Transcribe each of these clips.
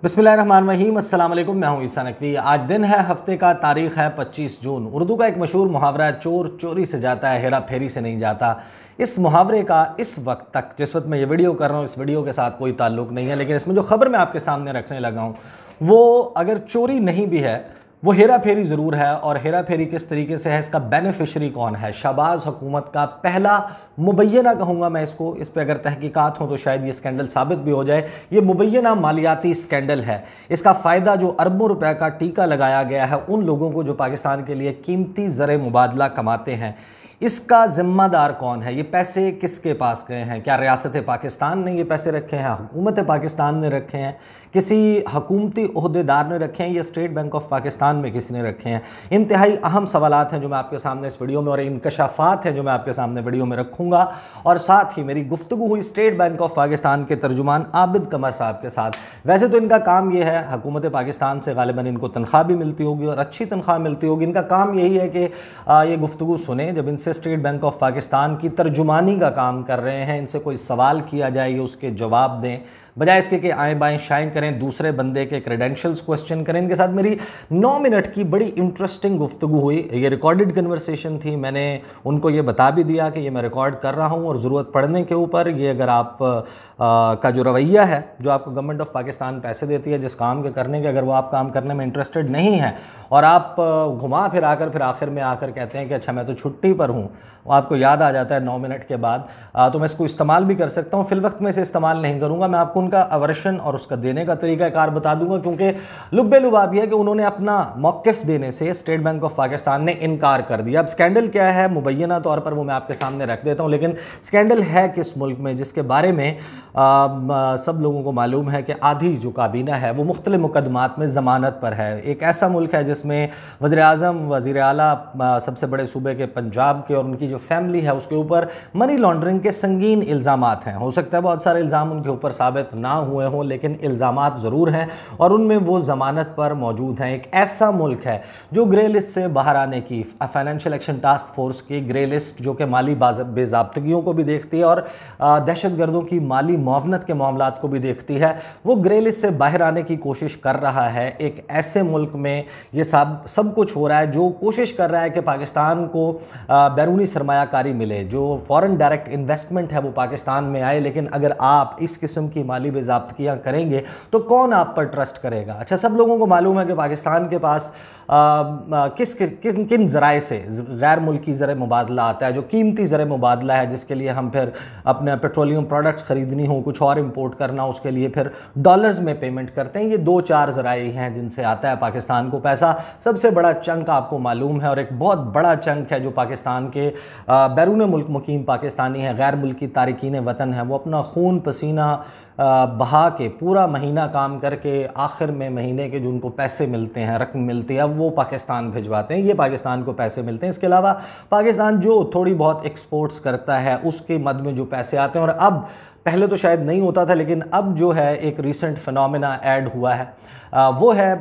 बिस्मिल्लाहिर्रहमानिर्रहीम, अस्सलाम वालेकुम। मैं हूं ईसा नकवी। आज दिन है, हफ्ते का तारीख है 25 जून। उर्दू का एक मशहूर मुहावरा है, चोर चोरी से जाता है, हेरा फेरी से नहीं जाता। इस मुहावरे का इस वक्त तक, जिस वक्त मैं ये वीडियो कर रहा हूँ, इस वीडियो के साथ कोई ताल्लुक नहीं है, लेकिन इसमें जो खबर मैं आपके सामने रखने लगा हूँ वो अगर चोरी नहीं भी है, वो हेरा फेरी ज़रूर है। और हेरा फेरी किस तरीके से है, इसका बेनिफिशरी कौन है। शहबाज हुकूमत का पहला मुबैना कहूँगा मैं इसको, इस पर अगर तहकीकात हो तो शायद ये स्कैंडल साबित भी हो जाए। ये मुबैना मालियाती स्कैंडल है। इसका फ़ायदा जो अरबों रुपए का टीका लगाया गया है उन लोगों को जो पाकिस्तान के लिए कीमती ज़र मुबादला कमाते हैं, इसका ज़िम्मेदार कौन है। ये पैसे किसके पास गए हैं? क्या रियासत पाकिस्तान ने ये पैसे रखे हैं, हुकूमत पाकिस्तान ने रखे हैं, किसी हुकूमती ओहदेदार ने रखे हैं, या स्टेट बैंक ऑफ पाकिस्तान में किसी ने रखे हैं? इंतहाई अहम सवालात हैं जो मैं आपके सामने इस वीडियो में, और इंकशाफात हैं जो मैं आपके सामने वीडियो में रखूँगा। और साथ ही मेरी गुफ्तगू हुई स्टेट बैंक ऑफ पाकिस्तान के तर्जुमान आबिद कमर साहब के साथ। वैसे तो इनका काम ये है, हुकूमत पाकिस्तान से गालिबन इनको तनख्वाह भी मिलती होगी और अच्छी तनख्वाह मिलती होगी। इनका काम यही है कि ये गुफ्तगू सुने। जब इनसे स्टेट बैंक ऑफ पाकिस्तान की तर्जुमानी का काम कर रहे हैं, इनसे कोई सवाल किया जाए, ये उसके जवाब दें, बजाय इसके कि आएँ बाएँ शाएँ करें, दूसरे बंदे के क्रेडेंशियल्स क्वेश्चन करें। इनके साथ मेरी 9 मिनट की बड़ी इंटरेस्टिंग गुफ्तगू हुई। ये रिकॉर्डेड कन्वर्सेशन थी। मैंने उनको ये बता भी दिया कि ये मैं रिकॉर्ड कर रहा हूँ, और ज़रूरत पड़ने के ऊपर ये अगर आप का जो रवैया है, जो आपको गवर्नमेंट ऑफ पाकिस्तान पैसे देती है जिस काम के करने के, अगर वो आप काम करने में इंटरेस्टेड नहीं है और आप घुमा फिर आकर फिर आखिर में आकर कहते हैं कि अच्छा मैं तो छुट्टी पर हूँ, वो आपको याद आ जाता है 9 मिनट के बाद, तो मैं इसको इस्तेमाल भी कर सकता हूँ। फिल वक्त में इसे इस्तेमाल नहीं करूँगा। मैं आपको उनका अवर्शन और उसका देने का तरीक़ाकार बता दूंगा, क्योंकि लुब्बे लुबाब यह है कि उन्होंने अपना मौक़िफ़ देने से स्टेट बैंक ऑफ पाकिस्तान ने इनकार कर दिया। अब स्कैंडल क्या है मुबैना तौर पर वो मैं आपके सामने रख देता हूँ, लेकिन स्कैंडल है किस मुल्क में, जिसके बारे में सब लोगों को मालूम है कि आधी जो काबीना है वो मुख्तलिफ मुकदमात में ज़मानत पर है। एक ऐसा मुल्क है जिसमें वज़ीर-ए-आज़म, वज़ीर-ए-आला सबसे बड़े सूबे के पंजाब के और उनकी जो फैमिली है उसके ऊपर मनी लॉन्ड्रिंग के संगीन इल्ज़ामात हैं। हो सकता है बहुत सारे इल्ज़ाम उनके ऊपर साबित ना हुए हों, लेकिन इल्ज़ामात ज़रूर हैं और उनमें वो ज़मानत पर मौजूद हैं। एक ऐसा मुल्क है जो ग्रे लिस्ट से बाहर आने की, फाइनेंशियल एक्शन टास्क फोर्स की ग्रे लिस्ट, जो कि माली बेज़ाब्तगियों को भी देखती है और दहशतगर्दों की माली मुआवनत के मामलात को भी देखती है, वो ग्रे लिस्ट से बाहर आने की कोशिश कर रहा है। एक ऐसे मुल्क में ये सब कुछ हो रहा है जो कोशिश कर रहा है कि पाकिस्तान को बैरूनी सरमायाकारी मिले, जो फॉरेन डायरेक्ट इन्वेस्टमेंट है वो पाकिस्तान में आए। लेकिन अगर आप इस किस्म की माली बेज़ाब्तगियाँ करेंगे तो कौन आप पर ट्रस्ट करेगा? अच्छा, सब लोगों को मालूम है कि पाकिस्तान के पास किन ज़राए से गैर मुल्की ज़र मुबादला आता है, जो कीमती ज़र मुबादला है, जिसके लिए हम फिर अपने पेट्रोलियम प्रोडक्ट्स ख़रीदनी हो, कुछ और इंपोर्ट करना, उसके लिए फिर डॉलर्स में पेमेंट करते हैं। ये 2-4 ज़राए हैं जिनसे आता है पाकिस्तान को पैसा। सबसे बड़ा चंक आपको मालूम है, और एक बहुत बड़ा चंक है जो पाकिस्तान के बैरून मुल्क मुकीम पाकिस्तानी है, गैर मुल्की तारिकीन वतन है, वो अपना खून पसीना बहा के पूरा महीना काम करके आखिर में महीने के जो उनको पैसे मिलते हैं, रकम मिलती है, वो पाकिस्तान भिजवाते हैं। ये पाकिस्तान को पैसे मिलते हैं। इसके अलावा पाकिस्तान जो थोड़ी बहुत एक्सपोर्ट्स करता है उसके मद में जो पैसे आते हैं, और अब पहले तो शायद नहीं होता था, लेकिन अब जो है एक रीसेंट फिनोमेना ऐड हुआ है, वो है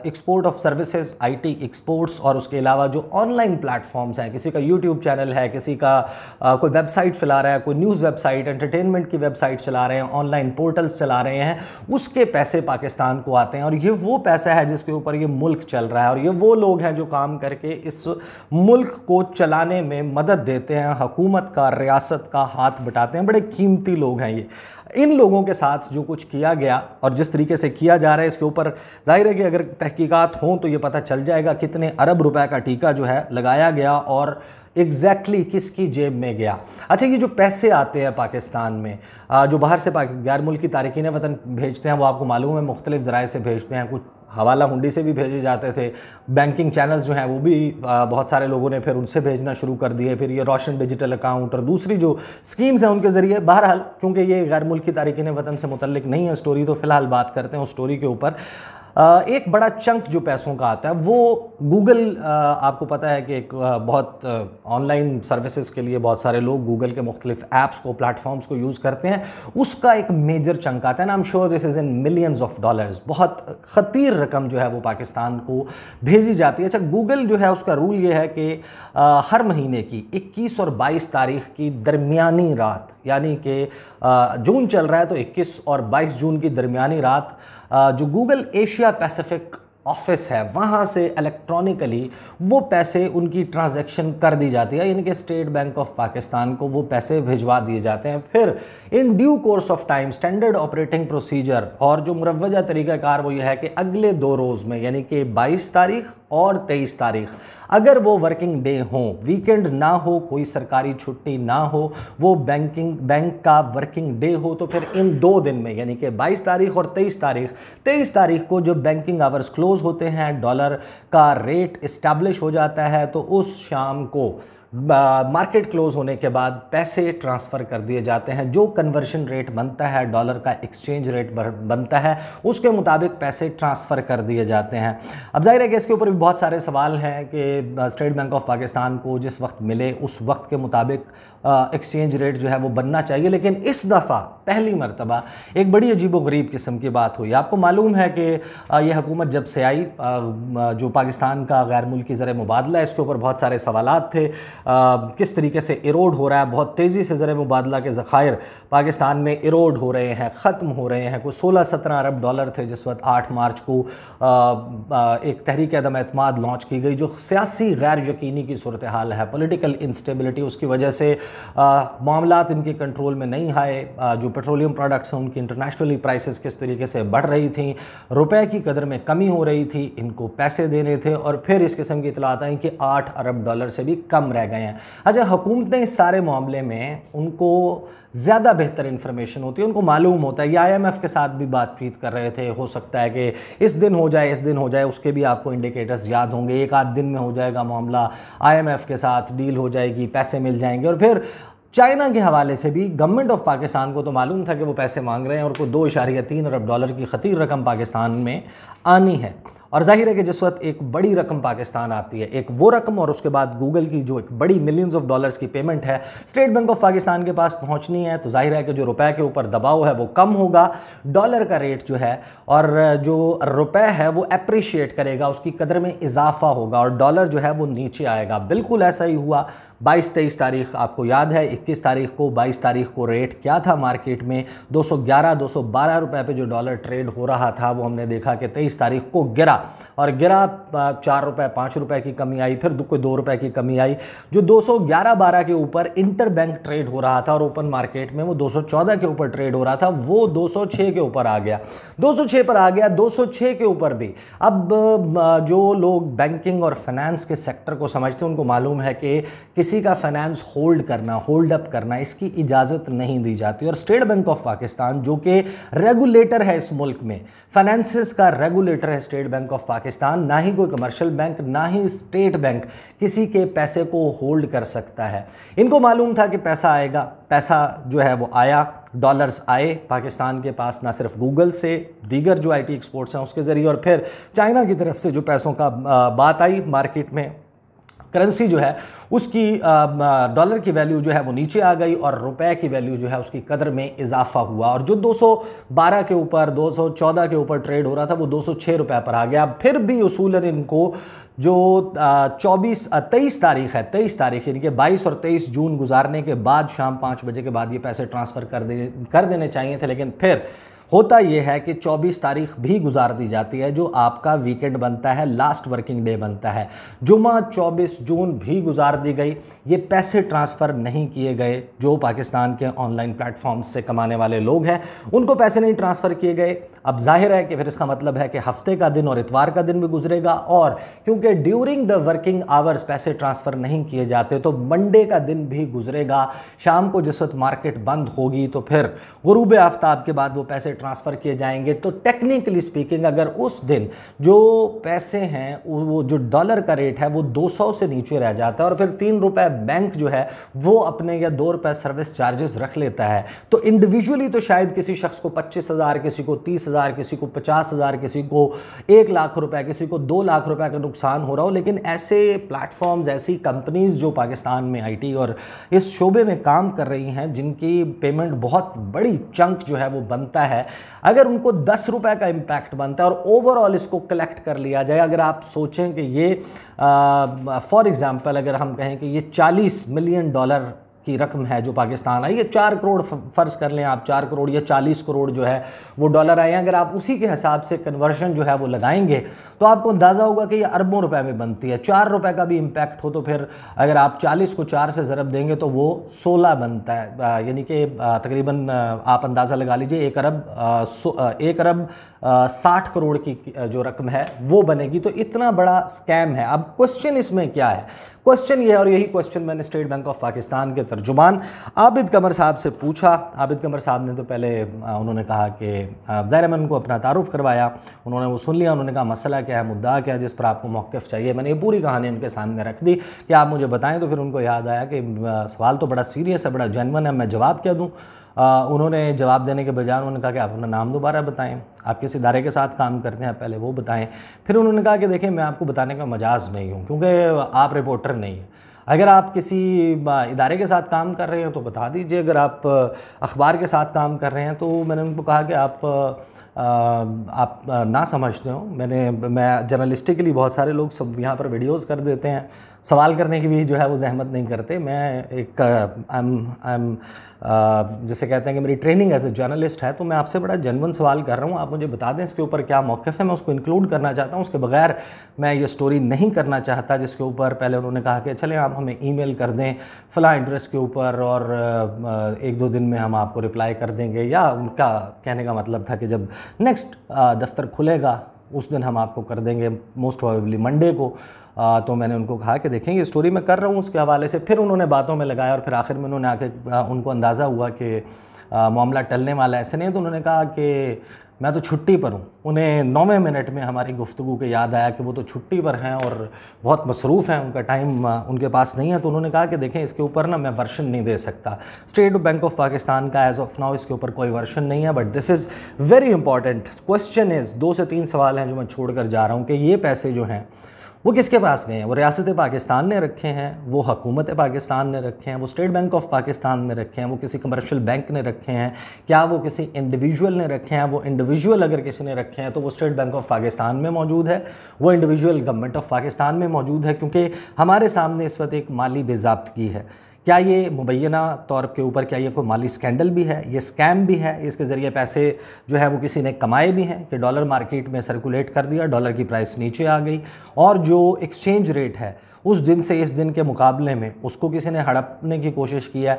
export of services, IT exports. और उसके अलावा जो ऑनलाइन प्लेटफॉर्म्स हैं, किसी का यूट्यूब चैनल है, किसी का कोई वेबसाइट चला रहा है, कोई न्यूज़ वेबसाइट, एंटरटेनमेंट की वेबसाइट चला रहे हैं, ऑनलाइन पोर्टल्स चला रहे हैं, उसके पैसे पाकिस्तान को आते हैं। और ये वो पैसा है जिसके ऊपर ये मुल्क चल रहा है, और ये वो लोग हैं जो काम करके इस मुल्क को चलाने में मदद देते हैं, हुकूमत का, रियासत का हाथ बटाते हैं। बड़े कीमती लोग हैं ये। इन लोगों के साथ जो कुछ किया गया और जिस तरीके से किया जा रहा है, इसके ऊपर जाहिर है कि अगर तहकीकात हों तो ये पता चल जाएगा कितने अरब रुपए का टीका जो है लगाया गया और एग्जैक्टली किसकी जेब में गया। अच्छा, ये जो पैसे आते हैं पाकिस्तान में, जो बाहर से गैर मुल्की तारिकीन वतन भेजते हैं, वो आपको मालूम है मुख्तलिफ ज़राए से भेजते हैं। कुछ हवाला हुंडी से भी भेजे जाते थे। बैंकिंग चैनल्स जो हैं वो भी बहुत सारे लोगों ने फिर उनसे भेजना शुरू कर दिए। फिर ये रोशन डिजिटल अकाउंट और दूसरी जो स्कीम्स हैं उनके ज़रिए। बहरहाल, क्योंकि ये गैर मुल्की तारिकीन वतन से मुतल्लिक नहीं है स्टोरी, तो फ़िलहाल बात करते हैं उस स्टोरी के ऊपर। एक बड़ा चंक जो पैसों का आता है वो गूगल, आपको पता है कि एक बहुत ऑनलाइन सर्विसेज के लिए बहुत सारे लोग गूगल के मुख्तलिफ ऐप्स को, प्लेटफॉर्म्स को यूज़ करते हैं, उसका एक मेजर चंक आता है ना। I am sure this is in millions of dollars. बहुत ख़तीर रकम जो है वो पाकिस्तान को भेजी जाती है। अच्छा, गूगल जो है उसका रूल ये है कि हर महीने की 21 और 22 तारीख की दरमियानी रात, यानी कि जून चल रहा है तो 21 और 22 जून की दरमियानी रात जो गूगल एशिया पैसिफिक ऑफिस है वहाँ से इलेक्ट्रॉनिकली वो पैसे उनकी ट्रांजैक्शन कर दी जाती है, यानी कि स्टेट बैंक ऑफ पाकिस्तान को वो पैसे भिजवा दिए जाते हैं। फिर in due course of time standard operating procedure और जो मुरव्वजा तरीक़ाकार वो ये है कि अगले 2 रोज़ में, यानी कि 22 तारीख और 23 तारीख, अगर वो वर्किंग डे हो, वीकेंड ना हो, कोई सरकारी छुट्टी ना हो, वो बैंक का वर्किंग डे हो, तो फिर इन 2 दिन में यानी कि 22 तारीख और 23 तारीख को जो बैंकिंग आवर्स क्लोज होते हैं, डॉलर का रेट इस्टेब्लिश हो जाता है, तो उस शाम को मार्केट क्लोज होने के बाद पैसे ट्रांसफ़र कर दिए जाते हैं। जो कन्वर्शन रेट बनता है, डॉलर का एक्सचेंज रेट बनता है, उसके मुताबिक पैसे ट्रांसफ़र कर दिए जाते हैं। अब जाहिर है कि इसके ऊपर भी बहुत सारे सवाल हैं कि स्टेट बैंक ऑफ पाकिस्तान को जिस वक्त मिले उस वक्त के मुताबिक एक्सचेंज रेट जो है वो बनना चाहिए, लेकिन इस दफ़ा पहली मरतबा एक बड़ी अजीबोगरीब किस्म की बात हुई। आपको मालूम है कि यह हुकूमत जब से आई, जो पाकिस्तान का गैर मुल्की ज़र मुबादला है, इसके ऊपर बहुत सारे सवालात थे। किस तरीके से इरोड हो रहा है, बहुत तेज़ी से ज़र मुबादला के ज़खायर पाकिस्तान में इरोड हो रहे हैं, ख़त्म हो रहे हैं। कोई 16-17 अरब डॉलर थे जिस वक्त 8 मार्च को एक तहरीक अदम एतमाद लॉन्च की गई, जो सियासी गैर यकीनी की सूरत हाल है, पॉलिटिकल इंस्टेबिलिटी, उसकी वजह से मामलात इनके कंट्रोल में नहीं आए। जो पेट्रोलियम प्रोडक्ट्स हैं उनकी इंटरनेशनली प्राइसेस किस तरीके से बढ़ रही थी, रुपए की कदर में कमी हो रही थी, इनको पैसे देने थे, और फिर इस किस्म की इतलात आई कि 8 अरब डॉलर से भी कम रह गए हैं। अच्छा, हुकूमतें इस सारे मामले में उनको ज़्यादा बेहतर इन्फॉर्मेशन होती है, उनको मालूम होता है। ये IMF के साथ भी बातचीत कर रहे थे, हो सकता है कि इस दिन हो जाए, उसके भी आपको इंडिकेटर्स याद होंगे। एक आध दिन में हो जाएगा मामला, IMF के साथ डील हो जाएगी, पैसे मिल जाएंगे। और फिर चाइना के हवाले से भी गवर्नमेंट ऑफ पाकिस्तान को तो मालूम था कि वो पैसे मांग रहे हैं और को 2.3 अरब डॉलर की खतीर रकम पाकिस्तान में आनी है। और जाहिर है कि जिस वक्त एक बड़ी रकम पाकिस्तान आती है, एक वो रकम और उसके बाद गूगल की जो एक बड़ी मिलियंस ऑफ डॉलर्स की पेमेंट है स्टेट बैंक ऑफ पाकिस्तान के पास पहुंचनी है, तो जाहिर है कि जो रुपए के ऊपर दबाव है वो कम होगा, डॉलर का रेट जो है और जो रुपए है वो एप्रिशिएट करेगा, उसकी कदर में इजाफा होगा और डॉलर जो है वो नीचे आएगा। बिल्कुल ऐसा ही हुआ। 22-23 तारीख आपको याद है, 21 तारीख को 22 तारीख को रेट क्या था मार्केट में, 211-212 रुपए पे जो डॉलर ट्रेड हो रहा था वो हमने देखा कि 23 तारीख को गिरा, और गिरा 4 रुपए 5 रुपए की कमी आई, फिर कोई 2 रुपए की कमी आई। जो 211-12 के ऊपर इंटर बैंक ट्रेड हो रहा था और ओपन मार्केट में वो 214 के ऊपर ट्रेड हो रहा था, वो 206 के ऊपर आ गया, 206 पर आ गया। 206 के ऊपर भी अब जो लोग बैंकिंग और फाइनेंस के सेक्टर को समझते हैं उनको मालूम है कि किसी का फाइनेंस होल्ड अप करना इसकी इजाज़त नहीं दी जाती। और स्टेट बैंक ऑफ पाकिस्तान जो कि रेगुलेटर है इस मुल्क में, फाइनेंसेस का रेगुलेटर है स्टेट बैंक ऑफ पाकिस्तान, ना ही कोई कमर्शियल बैंक ना ही स्टेट बैंक किसी के पैसे को होल्ड कर सकता है। इनको मालूम था कि पैसा आएगा, पैसा जो है वो आया, डॉलर्स आए पाकिस्तान के पास, ना सिर्फ गूगल से, दीगर जो IT एक्सपोर्ट्स हैं उसके ज़रिए, और फिर चाइना की तरफ से जो पैसों का बात आई मार्केट में, करेंसी जो है उसकी डॉलर की वैल्यू जो है वो नीचे आ गई और रुपए की वैल्यू जो है उसकी कदर में इजाफा हुआ, और जो 212 के ऊपर 214 के ऊपर ट्रेड हो रहा था वो 206 रुपए पर आ गया। फिर भी उसूलन इनको जो 23 तारीख है, 23 तारीख यानी कि 22 और 23 जून गुजारने के बाद शाम 5 बजे के बाद ये पैसे ट्रांसफ़र कर देने चाहिए थे, लेकिन फिर होता यह है कि 24 तारीख भी गुजार दी जाती है जो आपका वीकेंड बनता है, लास्ट वर्किंग डे बनता है। जुमा 24 जून भी गुजार दी गई, ये पैसे ट्रांसफ़र नहीं किए गए। जो पाकिस्तान के ऑनलाइन प्लेटफॉर्म्स से कमाने वाले लोग हैं उनको पैसे नहीं ट्रांसफ़र किए गए। अब जाहिर है कि फिर इसका मतलब है कि हफ्ते का दिन और इतवार का दिन भी गुजरेगा, और क्योंकि ड्यूरिंग द वर्किंग आवर्स पैसे ट्रांसफ़र नहीं किए जाते तो मंडे का दिन भी गुजरेगा। शाम को जिस वक्त मार्केट बंद होगी तो फिर गुरूब आफ्ताब के बाद वो पैसे ट्रांसफ़र किए जाएंगे। तो टेक्निकली स्पीकिंग अगर उस दिन जो पैसे हैं, वो जो डॉलर का रेट है वो 200 से नीचे रह जाता है और फिर 3 रुपए बैंक जो है वो अपने या 2 रुपए सर्विस चार्जेस रख लेता है, तो इंडिविजुअली तो शायद किसी शख्स को 25,000, किसी को 30,000, किसी को 50,000, किसी को 1 लाख रुपए, किसी को 2 लाख रुपए का नुकसान हो रहा हो। लेकिन ऐसे प्लेटफॉर्म्स, ऐसी कंपनीज जो पाकिस्तान में IT और इस शोबे में काम कर रही हैं, जिनकी पेमेंट बहुत बड़ी चंक जो है वो बनता है, अगर उनको 10 रुपए का इम्पैक्ट बनता है और ओवरऑल इसको कलेक्ट कर लिया जाए, अगर आप सोचें कि ये फॉर एग्जांपल अगर हम कहें कि ये $40 मिलियन की रकम है जो पाकिस्तान आई है, 4 करोड़ फ़र्ज़ कर लें आप, 4 करोड़ या 40 करोड़ जो है वो डॉलर आए हैं। अगर आप उसी के हिसाब से कन्वर्शन जो है वो लगाएंगे तो आपको अंदाज़ा होगा कि ये अरबों रुपए में बनती है। 4 रुपए का भी इम्पैक्ट हो तो फिर अगर आप 40 को 4 से ज़रब देंगे तो वो 16 बनता है, यानी कि तकरीबन आप अंदाज़ा लगा लीजिए 1 अरब 60 करोड़ की जो रकम है वो बनेगी। तो इतना बड़ा स्कैम है। अब क्वेश्चन इसमें क्या है? क्वेश्चन ये है, और यही क्वेश्चन मैंने स्टेट बैंक ऑफ पाकिस्तान के तर्जुमान आबिद कमर साहब से पूछा। आबिद कमर साहब ने तो पहले उन्होंने कहा कि ज़ाहिर मैंने उनको अपना तारुफ करवाया, उन्होंने वो सुन लिया, उन्होंने कहा मसला क्या है, मुद्दा क्या है जिस पर आपको मौक़िफ़ चाहिए। मैंने ये पूरी कहानी उनके सामने रख दी कि आप मुझे बताएं। तो फिर उनको याद आया कि सवाल तो बड़ा सीरियस है, बड़ा जेन्युइन है, मैं जवाब क्या दूँ। उन्होंने जवाब देने के बजाय उन्होंने कहा कि आप अपना नाम दोबारा बताएं, आप किस इदारे के साथ काम करते हैं पहले वो बताएं। फिर उन्होंने कहा कि देखिए मैं आपको बताने का मजाज नहीं हूँ क्योंकि आप रिपोर्टर नहीं हैं। अगर आप किसी इदारे के साथ काम कर रहे हैं तो बता दीजिए, अगर आप अखबार के साथ काम कर रहे हैं तो मैंने उनको कहा कि आप ना समझते हो। मैं जर्नलिस्टिकली बहुत सारे लोग सब यहाँ पर वीडियोज़ कर देते हैं, सवाल करने की भी जो है वो जहमत नहीं करते। मैं एक जैसे कहते हैं कि मेरी ट्रेनिंग एज ए जर्नलिस्ट है, तो मैं आपसे बड़ा जेन्युइन सवाल कर रहा हूँ, आप मुझे बता दें इसके ऊपर क्या मौक़िफ़ है, मैं उसको इंक्लूड करना चाहता हूँ। उसके बगैर मैं ये स्टोरी नहीं करना चाहता जिसके ऊपर पहले उन्होंने कहा कि चलें आप हमें ईमेल कर दें फ़लाँ एड्रेस के ऊपर और 1-2 दिन में हम आपको रिप्लाई कर देंगे, या उनका कहने का मतलब था कि जब नेक्स्ट दफ्तर खुलेगा उस दिन हम आपको कर देंगे, मोस्ट प्रोबेबली मंडे को। तो मैंने उनको कहा कि देखें ये स्टोरी मैं कर रहा हूँ उसके हवाले से। फिर उन्होंने बातों में लगाया और फिर आखिर में उन्होंने आके उनको अंदाज़ा हुआ कि मामला टलने वाला ऐसे नहीं है। तो उन्होंने कहा कि मैं तो छुट्टी पर हूँ। उन्हें 9वें मिनट में हमारी गुफ्तगू के याद आया कि वो तो छुट्टी पर हैं और बहुत मसरूफ़ हैं, उनका टाइम उनके पास नहीं है। तो उन्होंने कहा कि देखें इसके ऊपर ना मैं वर्शन नहीं दे सकता। स्टेट बैंक ऑफ पाकिस्तान का एज़ ऑफ नाउ इसके ऊपर कोई वर्शन नहीं है, but this is very important question is 2 से 3 सवाल हैं जो मैं छोड़ कर जा रहा हूँ कि ये पैसे जो हैं वो किसके पास गए हैं। वो रियासत पाकिस्तान ने रखे हैं, वो हुकूमत पाकिस्तान ने रखे हैं, वो स्टेट बैंक ऑफ पाकिस्तान ने रखे हैं, वो किसी कमर्शियल बैंक ने रखे हैं, क्या वो किसी इंडिविजुअल ने रखे हैं। वो इंडिविजुअल अगर किसी ने रखे हैं तो वो स्टेट बैंक ऑफ पाकिस्तान में मौजूद है, वो इंडिविजुअल गवर्नमेंट ऑफ पाकिस्तान में मौजूद है, क्योंकि हमारे सामने इस वक्त एक माली बेज़ाब्तगी है। क्या ये मुबैना तौर के ऊपर क्या ये कोई माली स्कैंडल भी है, ये स्कैम भी है, इसके ज़रिए पैसे जो है वो किसी ने कमाए भी हैं कि डॉलर मार्केट में सर्कुलेट कर दिया, डॉलर की प्राइस नीचे आ गई और जो एक्सचेंज रेट है उस दिन से इस दिन के मुकाबले में उसको किसी ने हड़पने की कोशिश की है।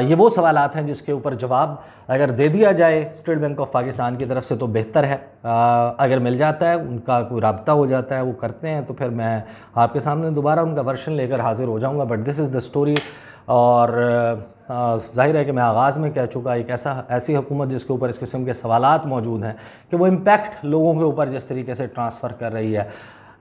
ये वो सवालात हैं जिसके ऊपर जवाब अगर दे दिया जाए स्टेट बैंक ऑफ पाकिस्तान की तरफ से तो बेहतर है। अगर मिल जाता है, उनका कोई राब्ता हो जाता है, वो करते हैं, तो फिर मैं आपके सामने दोबारा उनका वर्शन लेकर हाजिर हो जाऊँगा। But this is the story. और जाहिर है कि मैं आगाज़ में कह चुका, एक ऐसी हुकूमत जिसके ऊपर इस किस्म के सवालात मौजूद हैं कि वो इम्पैक्ट लोगों के ऊपर जिस तरीके से ट्रांसफ़र कर रही है,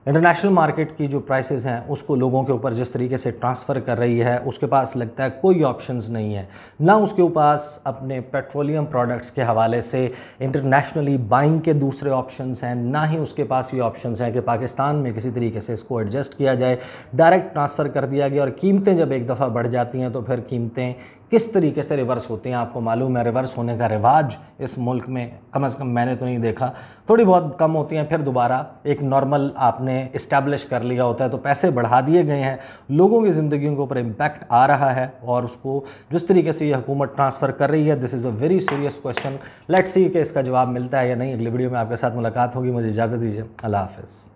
इंटरनेशनल मार्केट की जो प्राइसेस हैं उसको लोगों के ऊपर जिस तरीके से ट्रांसफ़र कर रही है, उसके पास लगता है कोई ऑप्शंस नहीं है। ना उसके पास अपने पेट्रोलियम प्रोडक्ट्स के हवाले से इंटरनेशनली बाइंग के दूसरे ऑप्शंस हैं, ना ही उसके पास ये ऑप्शंस हैं कि पाकिस्तान में किसी तरीके से इसको एडजस्ट किया जाए। डायरेक्ट ट्रांसफ़र कर दिया गया और कीमतें जब एक दफ़ा बढ़ जाती हैं तो फिर कीमतें किस तरीके से रिवर्स होती हैं आपको मालूम है। रिवर्स होने का रिवाज इस मुल्क में कम से कम मैंने तो नहीं देखा। थोड़ी बहुत कम होती हैं, फिर दोबारा एक नॉर्मल आपने इस्टेब्लिश कर लिया होता है। तो पैसे बढ़ा दिए गए हैं, लोगों की ज़िंदगियों के ऊपर इम्पैक्ट आ रहा है और उसको जिस तरीके से ये हुकूमत ट्रांसफ़र कर रही है, this is a very serious question. Let's see कि इसका जवाब मिलता है या नहीं। अगली वीडियो में आपके साथ मुलाकात होगी। मुझे इजाज़त दीजिए। अल्लाह हाफ़िज़।